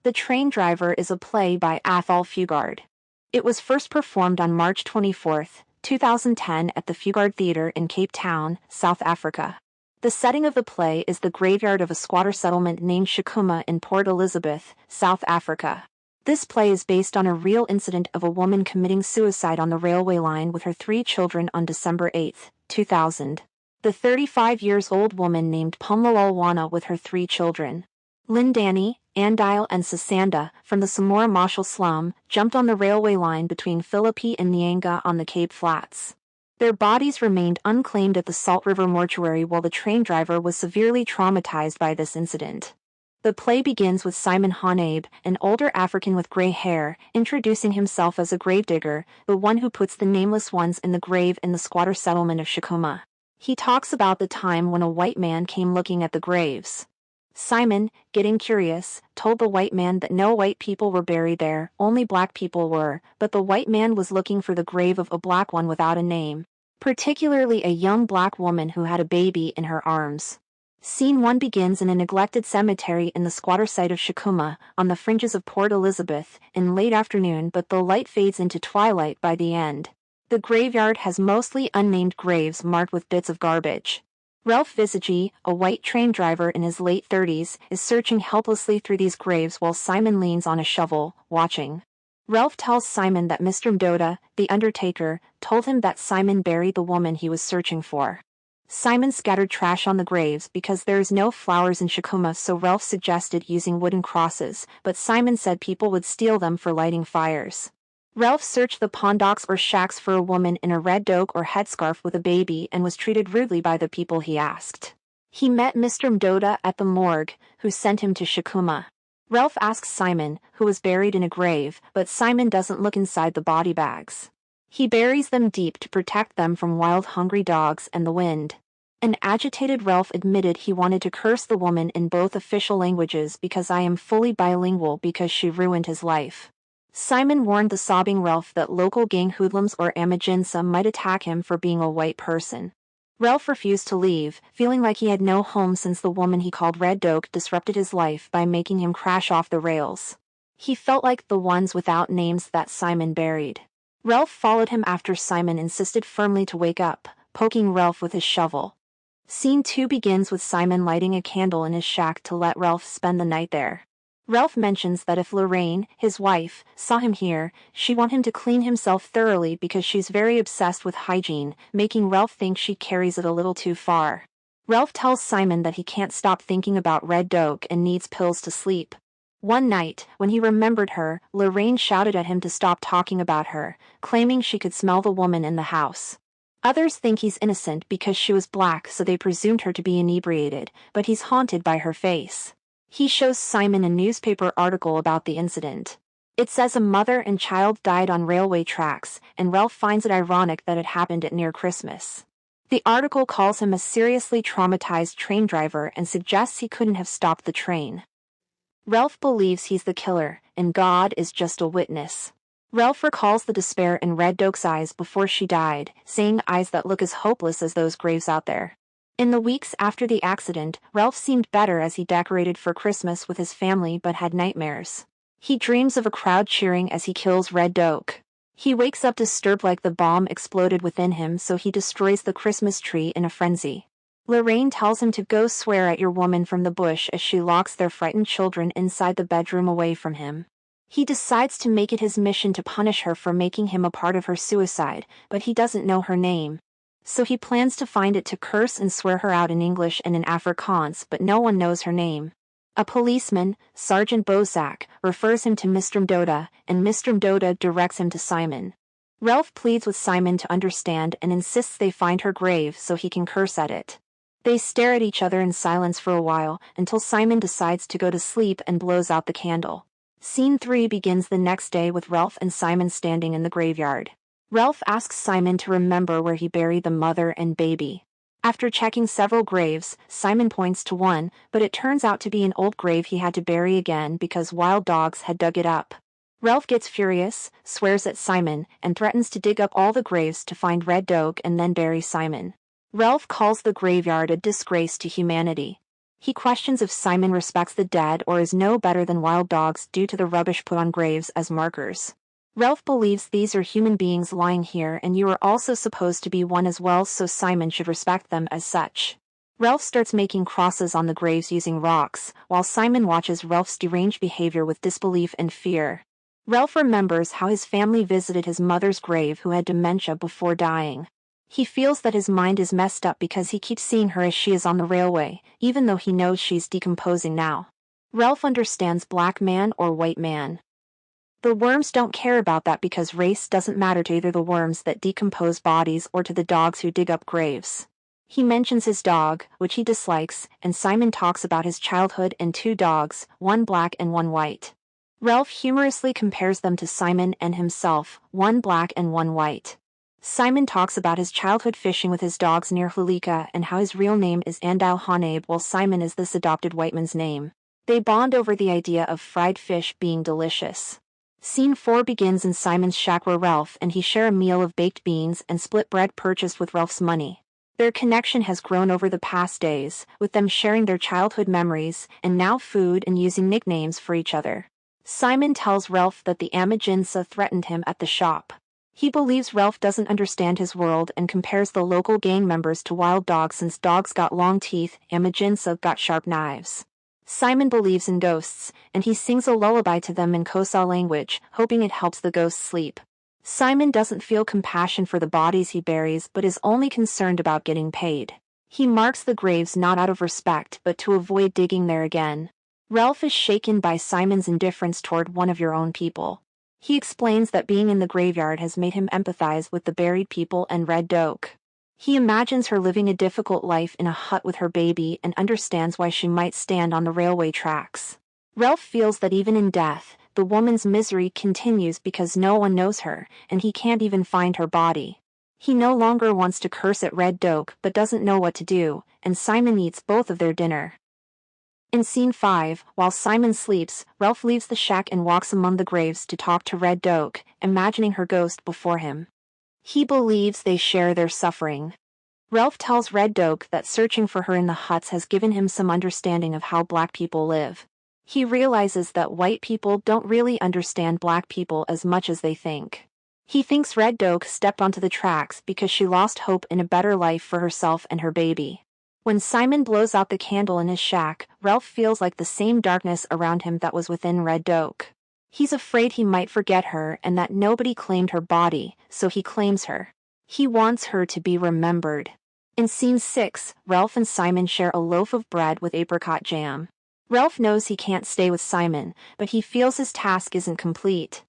The Train Driver is a play by Athol Fugard. It was first performed on March 24, 2010 at the Fugard Theatre in Cape Town, South Africa. The setting of the play is the graveyard of a squatter settlement named Shakuma in Port Elizabeth, South Africa. This play is based on a real incident of a woman committing suicide on the railway line with her 3 children on December 8, 2000. The 35-year-old woman named Pumlalulwana with her 3 children, Lindani, Andile and Sasanda, from the Samora Machel slum, jumped on the railway line between Philippi and Nyanga on the Cape Flats. Their bodies remained unclaimed at the Salt River mortuary while the train driver was severely traumatized by this incident. The play begins with Simon Honabe, an older African with gray hair, introducing himself as a gravedigger, the one who puts the nameless ones in the grave in the squatter settlement of Shakuma. He talks about the time when a white man came looking at the graves. Simon, getting curious, told the white man that no white people were buried there, only black people were, but the white man was looking for the grave of a black one without a name, particularly a young black woman who had a baby in her arms. Scene 1 begins in a neglected cemetery in the squatter site of Shakuma, on the fringes of Port Elizabeth, in late afternoon, but the light fades into twilight by the end. The graveyard has mostly unnamed graves marked with bits of garbage. Ralph Visage, a white train driver in his late 30s, is searching helplessly through these graves while Simon leans on a shovel, watching. Ralph tells Simon that Mr. Mdoda, the undertaker, told him that Simon buried the woman he was searching for. Simon scattered trash on the graves because there is no flowers in Shakuma, so Ralph suggested using wooden crosses, but Simon said people would steal them for lighting fires. Ralph searched the pondocks or shacks for a woman in a red dogue or headscarf with a baby and was treated rudely by the people he asked. He met Mr. Mdoda at the morgue, who sent him to Shakuma. Ralph asks Simon, who was buried in a grave, but Simon doesn't look inside the body bags. He buries them deep to protect them from wild hungry dogs and the wind. An agitated Ralph admitted he wanted to curse the woman in both official languages because I am fully bilingual because she ruined his life. Simon warned the sobbing Ralph that local gang hoodlums or Amajinsa might attack him for being a white person. Ralph refused to leave, feeling like he had no home since the woman he called Red Dogue disrupted his life by making him crash off the rails. He felt like the ones without names that Simon buried. Ralph followed him after Simon insisted firmly to wake up, poking Ralph with his shovel. Scene 2 begins with Simon lighting a candle in his shack to let Ralph spend the night there. Ralph mentions that if Lorraine, his wife, saw him here, she'd want him to clean himself thoroughly because she's very obsessed with hygiene, making Ralph think she carries it a little too far. Ralph tells Simon that he can't stop thinking about Red Dogue and needs pills to sleep. One night, when he remembered her, Lorraine shouted at him to stop talking about her, claiming she could smell the woman in the house. Others think he's innocent because she was black, so they presumed her to be inebriated, but he's haunted by her face. He shows Simon a newspaper article about the incident. It says a mother and child died on railway tracks, and Ralph finds it ironic that it happened at near Christmas. The article calls him a seriously traumatized train driver and suggests he couldn't have stopped the train. Ralph believes he's the killer, and God is just a witness. Ralph recalls the despair in Red Dogue's eyes before she died, saying eyes that look as hopeless as those graves out there. In the weeks after the accident, Ralph seemed better as he decorated for Christmas with his family but had nightmares. He dreams of a crowd cheering as he kills Red Dogue. He wakes up disturbed like the bomb exploded within him, so he destroys the Christmas tree in a frenzy. Lorraine tells him to go swear at your woman from the bush as she locks their frightened children inside the bedroom away from him. He decides to make it his mission to punish her for making him a part of her suicide, but he doesn't know her name. So he plans to find it to curse and swear her out in English and in Afrikaans, but no one knows her name. A policeman, Sergeant Bozak, refers him to Mr. Mdoda, and Mr. Mdoda directs him to Simon. Ralph pleads with Simon to understand and insists they find her grave so he can curse at it. They stare at each other in silence for a while, until Simon decides to go to sleep and blows out the candle. Scene 3 begins the next day with Ralph and Simon standing in the graveyard. Ralph asks Simon to remember where he buried the mother and baby. After checking several graves, Simon points to one, but it turns out to be an old grave he had to bury again because wild dogs had dug it up. Ralph gets furious, swears at Simon, and threatens to dig up all the graves to find Red Dogue and then bury Simon. Ralph calls the graveyard a disgrace to humanity. He questions if Simon respects the dead or is no better than wild dogs due to the rubbish put on graves as markers. Ralph believes these are human beings lying here and you are also supposed to be one as well, so Simon should respect them as such. Ralph starts making crosses on the graves using rocks, while Simon watches Ralph's deranged behavior with disbelief and fear. Ralph remembers how his family visited his mother's grave who had dementia before dying. He feels that his mind is messed up because he keeps seeing her as she is on the railway, even though he knows she's decomposing now. Ralph understands black man or white man. The worms don't care about that because race doesn't matter to either the worms that decompose bodies or to the dogs who dig up graves. He mentions his dog, which he dislikes, and Simon talks about his childhood and 2 dogs, one black and one white. Ralph humorously compares them to Simon and himself, one black and one white. Simon talks about his childhood fishing with his dogs near Hulika and how his real name is Andal Haneb while Simon is this adopted white man's name. They bond over the idea of fried fish being delicious. Scene 4 begins in Simon's shack where Ralph and he share a meal of baked beans and split bread purchased with Ralph's money. Their connection has grown over the past days, with them sharing their childhood memories and now food and using nicknames for each other. Simon tells Ralph that the Amajinsa threatened him at the shop. He believes Ralph doesn't understand his world and compares the local gang members to wild dogs since dogs got long teeth, Amajinsa got sharp knives. Simon believes in ghosts, and he sings a lullaby to them in Kosa language, hoping it helps the ghosts sleep. Simon doesn't feel compassion for the bodies he buries but is only concerned about getting paid. He marks the graves not out of respect but to avoid digging there again. Ralph is shaken by Simon's indifference toward one of your own people. He explains that being in the graveyard has made him empathize with the buried people and Red Doak. He imagines her living a difficult life in a hut with her baby and understands why she might stand on the railway tracks. Ralph feels that even in death, the woman's misery continues because no one knows her, and he can't even find her body. He no longer wants to curse at Red Doak but doesn't know what to do, and Simon eats both of their dinner. In Scene 5, while Simon sleeps, Ralph leaves the shack and walks among the graves to talk to Red Doak, imagining her ghost before him. He believes they share their suffering. Ralph tells Red Doak that searching for her in the huts has given him some understanding of how black people live. He realizes that white people don't really understand black people as much as they think. He thinks Red Doak stepped onto the tracks because she lost hope in a better life for herself and her baby. When Simon blows out the candle in his shack, Ralph feels like the same darkness around him that was within Red Doak. He's afraid he might forget her and that nobody claimed her body, so he claims her. He wants her to be remembered. In Scene 6, Ralph and Simon share a loaf of bread with apricot jam. Ralph knows he can't stay with Simon, but he feels his task isn't complete.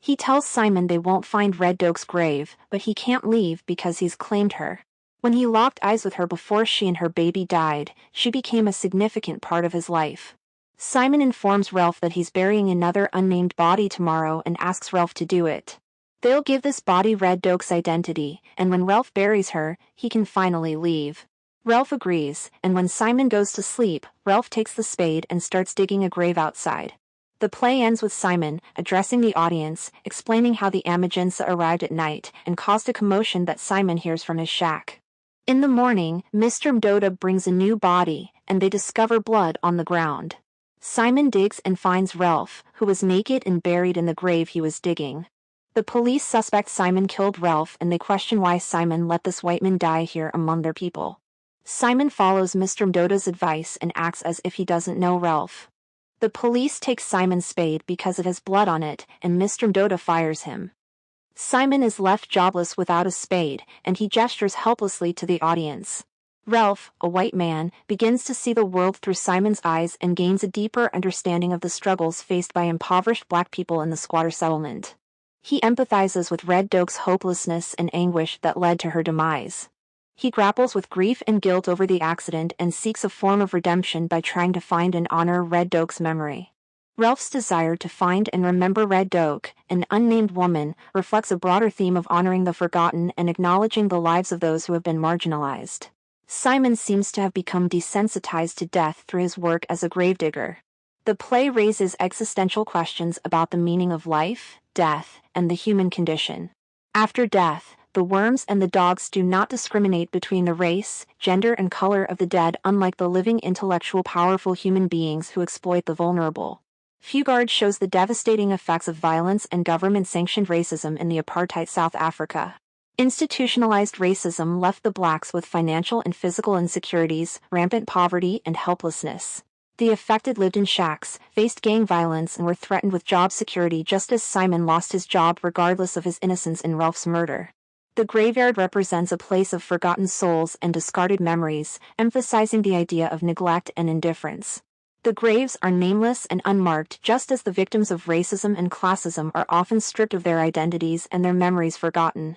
He tells Simon they won't find Red Doak's grave, but he can't leave because he's claimed her. When he locked eyes with her before she and her baby died, she became a significant part of his life. Simon informs Ralph that he's burying another unnamed body tomorrow and asks Ralph to do it. They'll give this body Red Doak's identity, and when Ralph buries her, he can finally leave. Ralph agrees, and when Simon goes to sleep, Ralph takes the spade and starts digging a grave outside. The play ends with Simon addressing the audience, explaining how the Amajinsa arrived at night and caused a commotion that Simon hears from his shack. In the morning, Mr. Mdoda brings a new body, and they discover blood on the ground. Simon digs and finds Ralph, who was naked and buried in the grave he was digging. The police suspect Simon killed Ralph and they question why Simon let this white man die here among their people. Simon follows Mr. Mdoda's advice and acts as if he doesn't know Ralph. The police take Simon's spade because it has blood on it, and Mr. Mdoda fires him. Simon is left jobless without a spade, and he gestures helplessly to the audience. Ralph, a white man, begins to see the world through Simon's eyes and gains a deeper understanding of the struggles faced by impoverished black people in the squatter settlement. He empathizes with Red Doak's hopelessness and anguish that led to her demise. He grapples with grief and guilt over the accident and seeks a form of redemption by trying to find and honor Red Doak's memory. Ralph's desire to find and remember Red Doak, an unnamed woman, reflects a broader theme of honoring the forgotten and acknowledging the lives of those who have been marginalized. Simon seems to have become desensitized to death through his work as a gravedigger. The play raises existential questions about the meaning of life, death, and the human condition. After death, the worms and the dogs do not discriminate between the race, gender and color of the dead, unlike the living intellectual powerful human beings who exploit the vulnerable. Fugard shows the devastating effects of violence and government-sanctioned racism in the apartheid South Africa. Institutionalized racism left the blacks with financial and physical insecurities, rampant poverty and helplessness. The affected lived in shacks, faced gang violence and were threatened with job security, just as Simon lost his job regardless of his innocence in Ralph's murder. The graveyard represents a place of forgotten souls and discarded memories, emphasizing the idea of neglect and indifference. The graves are nameless and unmarked, just as the victims of racism and classism are often stripped of their identities and their memories forgotten.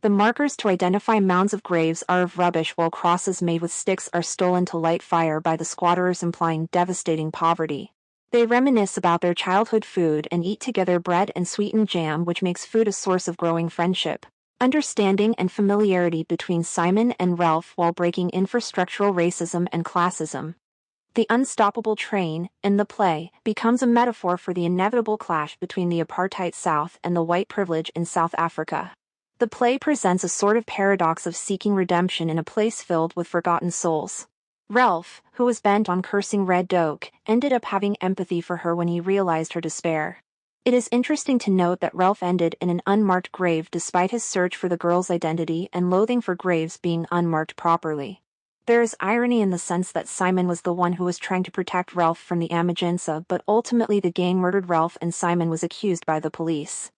The markers to identify mounds of graves are of rubbish, while crosses made with sticks are stolen to light fire by the squatterers, implying devastating poverty. They reminisce about their childhood food and eat together bread and sweetened jam, which makes food a source of growing friendship, understanding and familiarity between Simon and Ralph while breaking infrastructural racism and classism. The unstoppable train, in the play, becomes a metaphor for the inevitable clash between the apartheid South and the white privilege in South Africa. The play presents a sort of paradox of seeking redemption in a place filled with forgotten souls. Ralph, who was bent on cursing Red Doak, ended up having empathy for her when he realized her despair. It is interesting to note that Ralph ended in an unmarked grave despite his search for the girl's identity and loathing for graves being unmarked properly. There is irony in the sense that Simon was the one who was trying to protect Ralph from the Amajinsa, but ultimately the gang murdered Ralph and Simon was accused by the police.